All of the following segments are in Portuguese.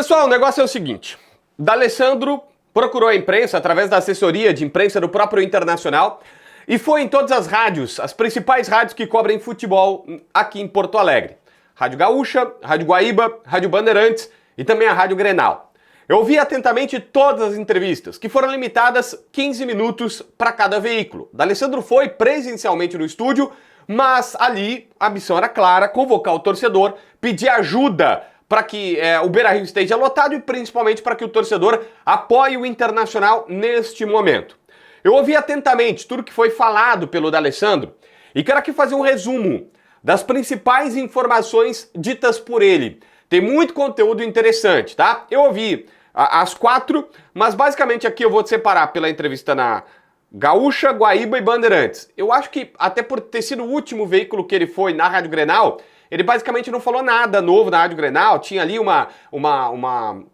Pessoal, o negócio é o seguinte. D'Alessandro procurou a imprensa através da assessoria de imprensa do próprio Internacional e foi em todas as rádios, as principais rádios que cobrem futebol aqui em Porto Alegre. Rádio Gaúcha, Rádio Guaíba, Rádio Bandeirantes e também a Rádio Grenal. Eu ouvi atentamente todas as entrevistas, que foram limitadas 15 minutos para cada veículo. D'Alessandro foi presencialmente no estúdio, mas ali a missão era clara, convocar o torcedor, pedir ajuda para que o Beira-Rio esteja lotado e principalmente para que o torcedor apoie o Internacional neste momento. Eu ouvi atentamente tudo que foi falado pelo D'Alessandro e quero aqui fazer um resumo das principais informações ditas por ele. Tem muito conteúdo interessante, tá? Eu ouvi as 4, mas basicamente aqui eu vou separar pela entrevista na Gaúcha, Guaíba e Bandeirantes. Eu acho que até por ter sido o último veículo que ele foi na Rádio Grenal, ele basicamente não falou nada novo na Rádio Grenal, tinha ali uma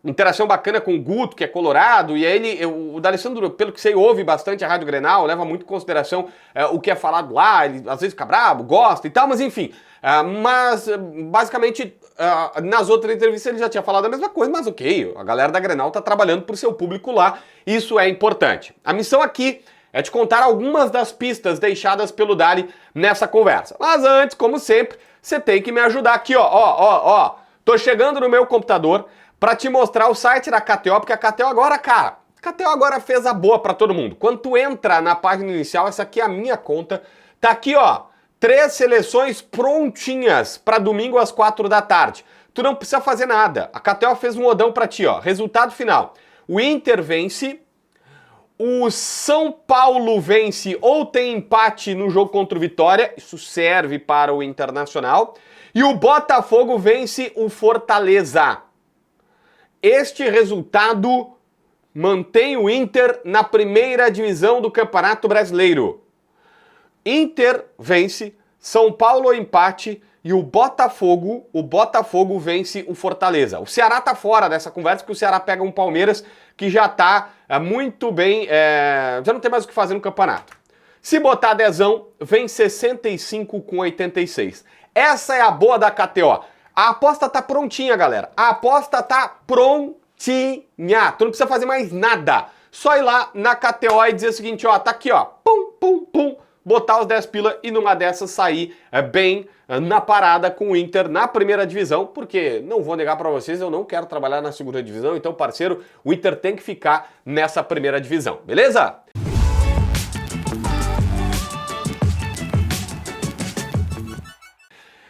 interação bacana com o Guto, que é colorado, e aí o D'Alessandro, pelo que sei, ouve bastante a Rádio Grenal, leva muito em consideração o que é falado lá, ele às vezes fica bravo, gosta e tal, mas enfim. Mas basicamente nas outras entrevistas ele já tinha falado a mesma coisa, mas ok, a galera da Grenal tá trabalhando pro seu público lá, isso é importante. A missão aqui é te contar algumas das pistas deixadas pelo Dali nessa conversa. Mas antes, como sempre, você tem que me ajudar aqui, ó. Tô chegando no meu computador para te mostrar o site da KTO, porque a KTO agora, cara, a KTO agora fez a boa para todo mundo. Quando tu entra na página inicial, essa aqui é a minha conta, tá aqui, ó, 3 seleções prontinhas para domingo às 4 da tarde. Tu não precisa fazer nada. A KTO fez um modão para ti, ó. Resultado final. O Inter vence, o São Paulo vence ou tem empate no jogo contra o Vitória, isso serve para o Internacional, e o Botafogo vence o Fortaleza. Este resultado mantém o Inter na primeira divisão do Campeonato Brasileiro. Inter vence, São Paulo empate e o Botafogo vence o Fortaleza. O Ceará tá fora dessa conversa porque o Ceará pega um Palmeiras que já tá muito bem, já não tem mais o que fazer no campeonato. Se botar dezão, vem 65 com 86. Essa é a boa da KTO. A aposta tá prontinha, galera. A aposta tá prontinha. Tu não precisa fazer mais nada. Só ir lá na KTO e dizer o seguinte, ó, tá aqui, ó, pum, pum, pum, botar os 10 pila e numa dessas sair bem na parada com o Inter na primeira divisão, porque não vou negar pra vocês, eu não quero trabalhar na segunda divisão, então, parceiro, o Inter tem que ficar nessa primeira divisão, beleza?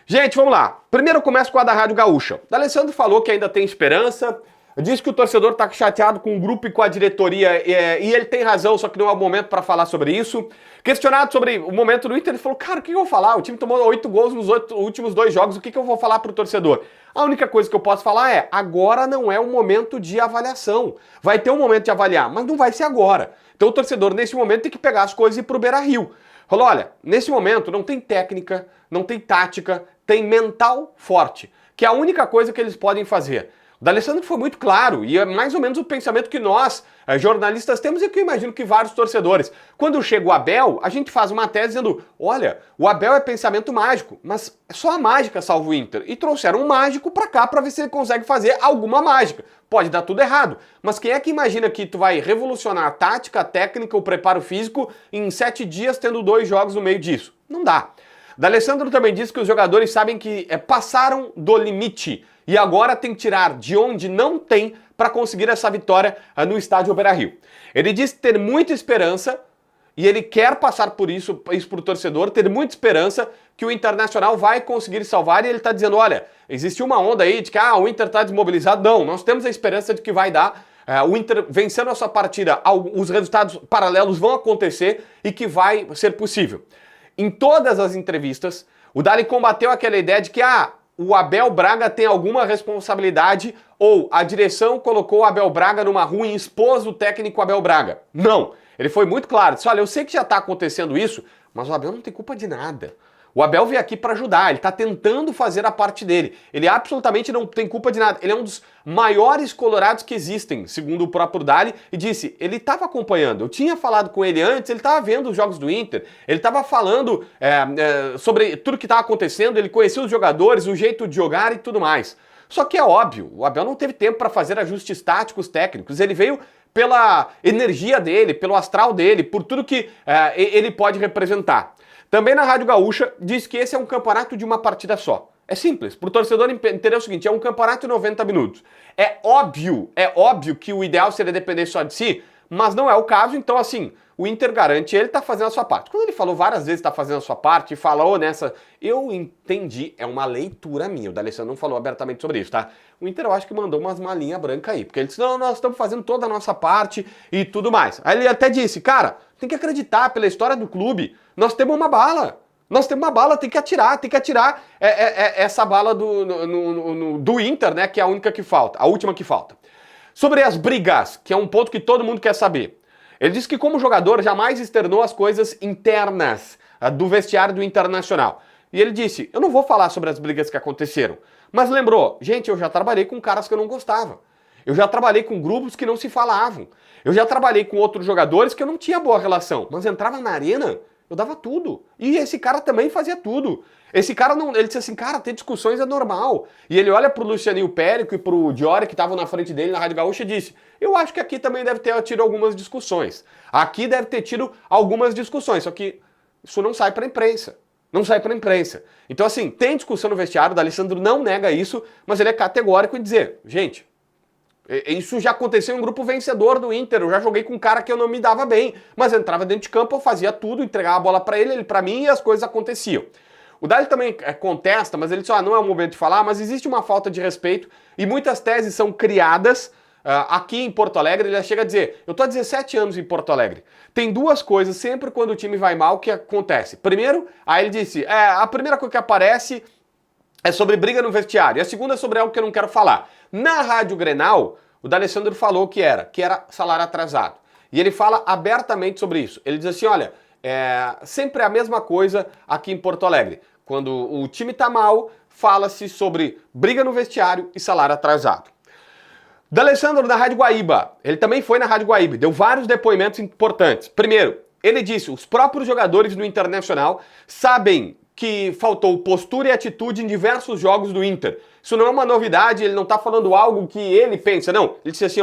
Gente, vamos lá. Primeiro eu começo com a da Rádio Gaúcha. D'Alessandro falou que ainda tem esperança, diz que o torcedor tá chateado com o grupo e com a diretoria, e ele tem razão, só que não é o momento para falar sobre isso. Questionado sobre o momento do Inter, ele falou, cara, o que eu vou falar? O time tomou 8 gols nos últimos 2 jogos, o que eu vou falar pro torcedor? A única coisa que eu posso falar é, agora não é o momento de avaliação. Vai ter um momento de avaliar, mas não vai ser agora. Então o torcedor, nesse momento, tem que pegar as coisas e ir pro Beira-Rio. Falou, olha, nesse momento não tem técnica, não tem tática, tem mental forte, que é a única coisa que eles podem fazer. O D'Alessandro foi muito claro, e é mais ou menos o pensamento que nós, jornalistas, temos e que eu imagino que vários torcedores. Quando chega o Abel, a gente faz uma tese dizendo, olha, o Abel é pensamento mágico, mas só a mágica salva o Inter. E trouxeram um mágico pra cá pra ver se ele consegue fazer alguma mágica. Pode dar tudo errado, mas quem é que imagina que tu vai revolucionar a tática, a técnica, o preparo físico em 7 dias tendo 2 jogos no meio disso? Não dá. D'Alessandro também disse que os jogadores sabem que passaram do limite e agora tem que tirar de onde não tem para conseguir essa vitória no estádio Beira-Rio. Ele disse ter muita esperança e ele quer passar por isso para o torcedor, ter muita esperança que o Internacional vai conseguir salvar e ele está dizendo, olha, existe uma onda aí de que o Inter está desmobilizado. Não, nós temos a esperança de que vai dar, o Inter vencendo a sua partida, os resultados paralelos vão acontecer e que vai ser possível. Em todas as entrevistas, o Dali combateu aquela ideia de que o Abel Braga tem alguma responsabilidade ou a direção colocou o Abel Braga numa rua e expôs o técnico Abel Braga. Não, ele foi muito claro, disse, olha, eu sei que já está acontecendo isso, mas o Abel não tem culpa de nada. O Abel veio aqui para ajudar, ele está tentando fazer a parte dele. Ele absolutamente não tem culpa de nada. Ele é um dos maiores colorados que existem, segundo o próprio Dali, e disse, ele estava acompanhando. Eu tinha falado com ele antes, ele estava vendo os jogos do Inter, ele estava falando sobre tudo que estava acontecendo, ele conhecia os jogadores, o jeito de jogar e tudo mais. Só que é óbvio, o Abel não teve tempo para fazer ajustes táticos técnicos, ele veio pela energia dele, pelo astral dele, por tudo que ele pode representar. Também na Rádio Gaúcha diz que esse é um campeonato de uma partida só. É simples, pro torcedor entender o seguinte, é um campeonato de 90 minutos. É óbvio que o ideal seria depender só de si, mas não é o caso, então assim, o Inter garante, ele tá fazendo a sua parte. Quando ele falou várias vezes tá fazendo a sua parte e falou nessa, eu entendi, é uma leitura minha, o D'Alessandro não falou abertamente sobre isso, tá? O Inter eu acho que mandou umas malinhas brancas aí, porque ele disse, não, nós estamos fazendo toda a nossa parte e tudo mais. Aí ele até disse, cara, tem que acreditar pela história do clube, nós temos uma bala. Nós temos uma bala, tem que atirar essa bala do Inter, né, que é a única que falta, a última que falta. Sobre as brigas, que é um ponto que todo mundo quer saber. Ele disse que como jogador jamais externou as coisas internas do vestiário do Internacional. E ele disse, eu não vou falar sobre as brigas que aconteceram, mas lembrou, gente, eu já trabalhei com caras que eu não gostava. Eu já trabalhei com grupos que não se falavam. Eu já trabalhei com outros jogadores que eu não tinha boa relação, mas entrava na arena, eu dava tudo. E esse cara também fazia tudo. Esse cara não. Ele disse assim, cara, ter discussões é normal. E ele olha pro Lucianinho Périco e pro Diori, que estavam na frente dele na Rádio Gaúcha, e disse: eu acho que aqui também deve ter tido algumas discussões. Aqui deve ter tido algumas discussões. Só que isso não sai pra imprensa. Não sai pra imprensa. Então, assim, tem discussão no vestiário, o D'Alessandro não nega isso, mas ele é categórico em dizer, gente. Isso já aconteceu em um grupo vencedor do Inter, eu já joguei com um cara que eu não me dava bem, mas entrava dentro de campo, eu fazia tudo, entregava a bola pra ele pra mim e as coisas aconteciam. O Dali também contesta, mas ele diz, não é o momento de falar, mas existe uma falta de respeito e muitas teses são criadas aqui em Porto Alegre. Ele chega a dizer, eu tô há 17 anos em Porto Alegre, tem duas coisas sempre quando o time vai mal que acontece. Primeiro, aí ele disse, a primeira coisa que aparece é sobre briga no vestiário, e a segunda é sobre algo que eu não quero falar. Na Rádio Grenal, o D'Alessandro falou que era salário atrasado. E ele fala abertamente sobre isso. Ele diz assim, olha, sempre a mesma coisa aqui em Porto Alegre. Quando o time tá mal, fala-se sobre briga no vestiário e salário atrasado. D'Alessandro na Rádio Guaíba, ele também foi na Rádio Guaíba, deu vários depoimentos importantes. Primeiro, ele disse, os próprios jogadores do Internacional sabem que faltou postura e atitude em diversos jogos do Inter. Isso não é uma novidade, ele não está falando algo que ele pensa, não. Ele disse assim,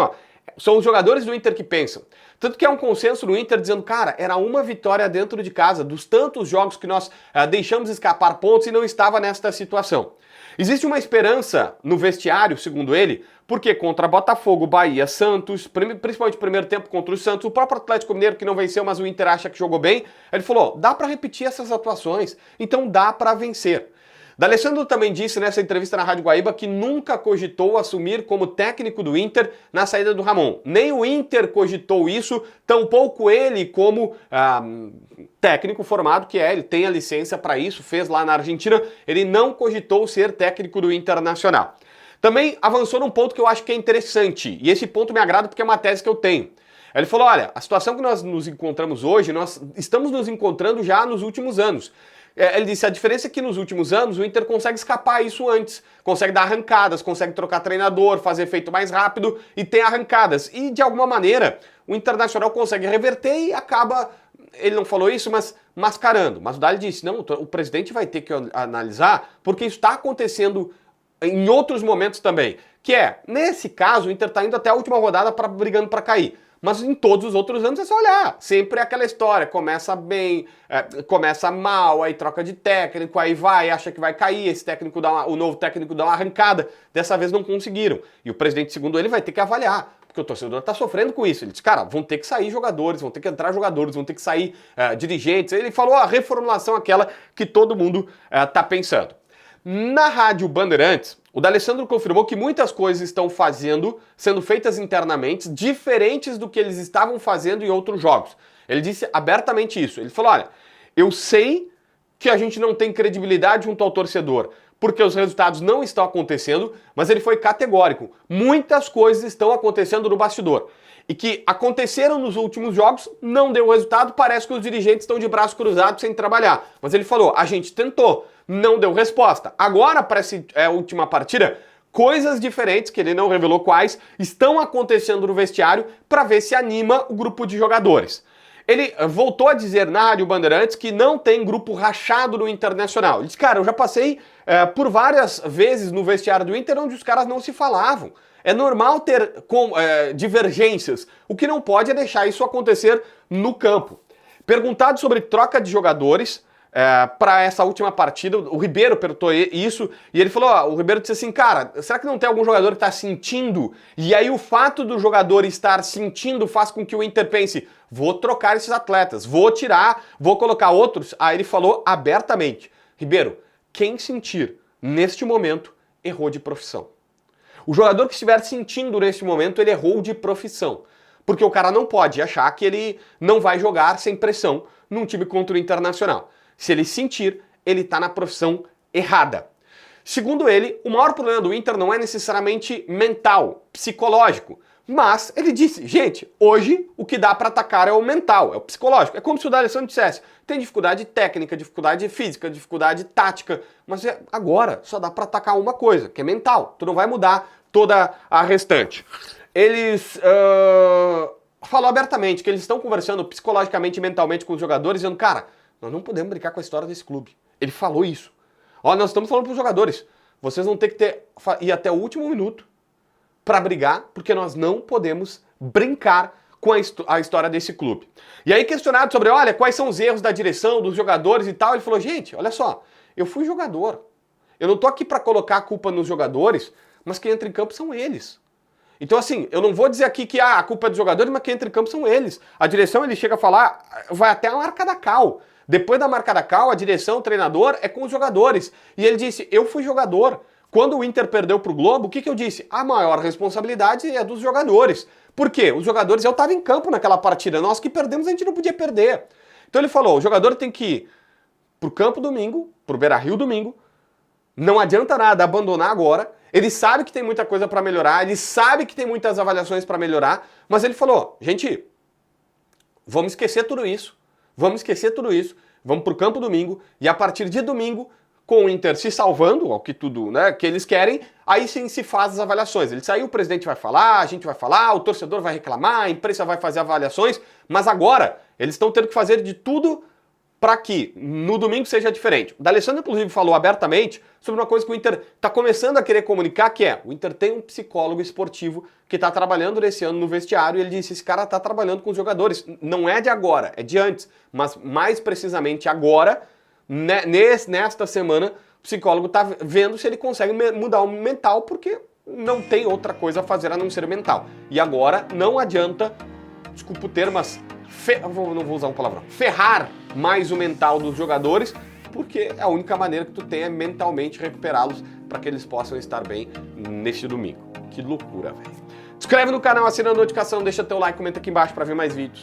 são os jogadores do Inter que pensam. Tanto que é um consenso do Inter dizendo, cara, era uma vitória dentro de casa, dos tantos jogos que nós deixamos escapar pontos e não estava nesta situação. Existe uma esperança no vestiário, segundo ele, porque contra Botafogo, Bahia, Santos, principalmente o primeiro tempo contra o Santos, o próprio Atlético Mineiro que não venceu, mas o Inter acha que jogou bem, ele falou, dá para repetir essas atuações, então dá para vencer. D'Alessandro também disse nessa entrevista na Rádio Guaíba que nunca cogitou assumir como técnico do Inter na saída do Ramon. Nem o Inter cogitou isso, tampouco ele como técnico formado que ele tem a licença para isso, fez lá na Argentina, ele não cogitou ser técnico do Internacional. Também avançou num ponto que eu acho que é interessante, e esse ponto me agrada porque é uma tese que eu tenho. Ele falou, olha, a situação que nós nos encontramos hoje, nós estamos nos encontrando já nos últimos anos. Ele disse, a diferença é que nos últimos anos o Inter consegue escapar isso antes, consegue dar arrancadas, consegue trocar treinador, fazer efeito mais rápido e tem arrancadas. E de alguma maneira o Internacional consegue reverter e acaba, ele não falou isso, mas mascarando. Mas o Dali disse, não, o presidente vai ter que analisar porque isso está acontecendo em outros momentos também. Que nesse caso o Inter está indo até a última rodada brigando para cair. Mas em todos os outros anos é só olhar. Sempre é aquela história, começa bem, começa mal, aí troca de técnico, aí vai, acha que vai cair, esse técnico o novo técnico dá uma arrancada. Dessa vez não conseguiram. E o presidente, segundo ele, vai ter que avaliar. Porque o torcedor está sofrendo com isso. Ele disse, cara, vão ter que sair jogadores, vão ter que entrar jogadores, vão ter que sair dirigentes. Ele falou a reformulação aquela que todo mundo está pensando. Na Rádio Bandeirantes, o D'Alessandro confirmou que muitas coisas estão sendo feitas internamente, diferentes do que eles estavam fazendo em outros jogos. Ele disse abertamente isso. Ele falou, olha, eu sei que a gente não tem credibilidade junto ao torcedor, porque os resultados não estão acontecendo, mas ele foi categórico. Muitas coisas estão acontecendo no bastidor. E que aconteceram nos últimos jogos, não deu resultado, parece que os dirigentes estão de braços cruzados sem trabalhar. Mas ele falou, a gente tentou, não deu resposta. Agora, para essa última partida, coisas diferentes, que ele não revelou quais, estão acontecendo no vestiário para ver se anima o grupo de jogadores. Ele voltou a dizer na Rádio Bandeirantes que não tem grupo rachado no Internacional. Ele disse, cara, eu já passei por várias vezes no vestiário do Inter onde os caras não se falavam. É normal ter divergências. O que não pode é deixar isso acontecer no campo. Perguntado sobre troca de jogadores para essa última partida, o Ribeiro perguntou isso e ele falou, o Ribeiro disse assim, cara, será que não tem algum jogador que está sentindo? E aí o fato do jogador estar sentindo faz com que o Inter pense, vou trocar esses atletas, vou tirar, vou colocar outros. Aí ele falou abertamente, Ribeiro, quem sentir neste momento errou de profissão. O jogador que estiver sentindo neste momento, ele errou de profissão. Porque o cara não pode achar que ele não vai jogar sem pressão num time contra o Internacional. Se ele sentir, ele está na profissão errada. Segundo ele, o maior problema do Inter não é necessariamente mental, psicológico. Mas ele disse, gente, hoje o que dá para atacar é o mental, é o psicológico. É como se o D'Alessandro dissesse, tem dificuldade técnica, dificuldade física, dificuldade tática, mas agora só dá para atacar uma coisa, que é mental. Tu não vai mudar toda a restante. Eles falou abertamente que eles estão conversando psicologicamente e mentalmente com os jogadores, dizendo, cara, nós não podemos brincar com a história desse clube. Ele falou isso. Ó, nós estamos falando para os jogadores, vocês vão ter que ir até o último minuto para brigar, porque nós não podemos brincar com a história desse clube. E aí questionado sobre, olha, quais são os erros da direção, dos jogadores e tal, ele falou, gente, olha só, eu fui jogador. Eu não tô aqui para colocar a culpa nos jogadores, mas quem entra em campo são eles. Então assim, eu não vou dizer aqui que a culpa é dos jogadores, mas quem entra em campo são eles. A direção, ele chega a falar, vai até a marca da cal. Depois da marca da cal, a direção, o treinador é com os jogadores. E ele disse, eu fui jogador. Quando o Inter perdeu pro Globo, o que eu disse? A maior responsabilidade é dos jogadores. Por quê? Os jogadores, eu estava em campo naquela partida, nós que perdemos, a gente não podia perder. Então ele falou, o jogador tem que ir pro campo domingo, pro Beira-Rio domingo, não adianta nada abandonar agora, ele sabe que tem muita coisa para melhorar, ele sabe que tem muitas avaliações para melhorar, mas ele falou, gente, vamos esquecer tudo isso, vamos pro campo domingo, e a partir de domingo, com o Inter se salvando, ao que tudo, né, que eles querem, aí sim se faz as avaliações. Ele saiu, o presidente vai falar, a gente vai falar, o torcedor vai reclamar, a imprensa vai fazer avaliações, mas agora eles estão tendo que fazer de tudo para que no domingo seja diferente. O D'Alessandro, inclusive, falou abertamente sobre uma coisa que o Inter está começando a querer comunicar, que é, o Inter tem um psicólogo esportivo que está trabalhando nesse ano no vestiário, e ele disse, esse cara está trabalhando com os jogadores, não é de agora, é de antes, mas mais precisamente agora, nesta semana, o psicólogo está vendo se ele consegue mudar o mental, porque não tem outra coisa a fazer a não ser mental. E agora não adianta, desculpa o termo, mas não vou usar um palavrão, ferrar mais o mental dos jogadores, porque a única maneira que tu tem é mentalmente recuperá-los para que eles possam estar bem neste domingo. Que loucura, velho. Se inscreve no canal, assina a notificação, deixa teu like, comenta aqui embaixo para ver mais vídeos.